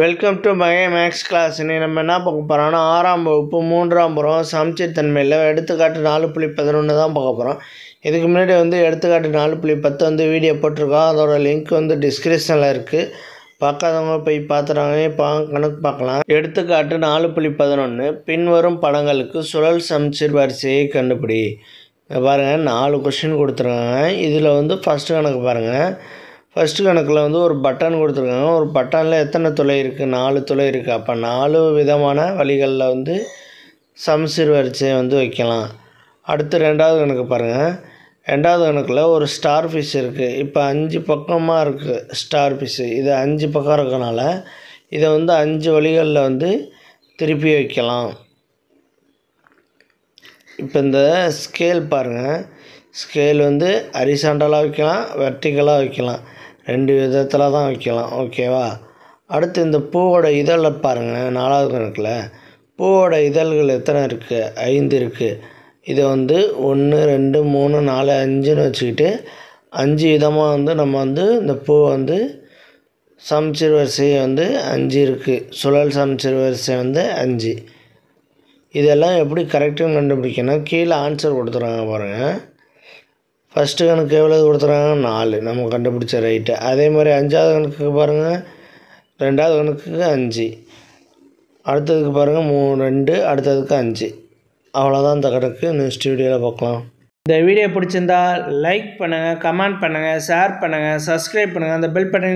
Welcome to my maths class. இன்னைக்கு நம்ம என்ன பார்க்க போகிறோம்னா 6ஆம் வகுப்பு 3ஆம் புறம் சமச்சீர் தன்மையில் எடுத்துக்காட்டு 4.11 தான் பார்க்க போகிறோம். இதுக்கு முன்னாடி எடுத்துக்காட்டு 4.10 வீடியோ போட்டிருக்கோம். அதோட லிங்க் டிஸ்கிரிப்ஷனில் இருக்குது. பார்க்காதவங்க போய் பார்த்துறாங்க. கணக்கு பார்க்கலாம். எடுத்துக்காட்டு 4.11 பின்வரும் படங்களுக்கு சுழல் சமச்சீர் வரிசையை கண்டுபிடி. பாருங்கள், 4 கொஸ்டின் கொடுத்துருக்காங்க. இதில் ஃபஸ்ட்டு கணக்கு பாருங்கள். ஃபஸ்ட்டு கணக்கில் ஒரு பட்டன் கொடுத்துருக்காங்க. ஒரு பட்டனில் எத்தனை துளை இருக்குது? 4 துளை இருக்குது. அப்போ 4 விதமான வழிகளில் சமச்சீர் வரிசையை வைக்கலாம். அடுத்து 2வது கணக்கு பாருங்கள். 2வது கணக்கில் ஒரு ஸ்டார் ஃபிஷ் இருக்குது. இப்போ 5 பக்கமாக இருக்குது ஸ்டார் ஃபிஷ்ஷு. இது 5 பக்கம் இருக்கனால இதை 5 வழிகளில் திருப்பி வைக்கலாம். இப்போ இந்த ஸ்கேல் பாருங்கள். ஸ்கேல் ஹரிசாண்டலாக வைக்கலாம், வெர்டிக்கலாக வைக்கலாம். 2 விதத்தில் தான் வைக்கலாம். ஓகேவா? அடுத்து இந்த பூவோட இதழை பாருங்கள். 4வது கணக்கில் பூவோட இதழ்கள் எத்தனை இருக்குது? 5 இருக்குது. இதை 1 2 3 4 5ன்னு வச்சுக்கிட்டு 5 விதமாக நம்ம இந்த பூ சமச்சீர் வரிசை 5 இருக்குது. சுழல் சமச்சீர் வரிசை 5. இதெல்லாம் எப்படி கரெக்டுன்னு கண்டுபிடிக்கணும்? கீழே ஆன்சர் கொடுத்துருவாங்க பாருங்கள். ஃபஸ்ட்டு கணக்கு எவ்வளோ கொடுத்துறாங்க? 4. நம்ம கண்டுபிடிச்ச ரைட்டு. அதே மாதிரி 5வது கணக்குக்கு பாருங்கள். 2வது கணக்குக்கு 5. அடுத்ததுக்கு பாருங்கள் 2. அடுத்ததுக்கு 5. அவ்வளோதான் இந்த கணக்கு. நெக்ஸ்ட் வீடியோவில் பார்க்கலாம். இந்த வீடியோ பிடிச்சிருந்தா லைக் பண்ணுங்கள், கமெண்ட் பண்ணுங்கள், ஷேர் பண்ணுங்கள், சப்ஸ்கிரைப் பண்ணுங்கள். அந்த பெல் பட்டன்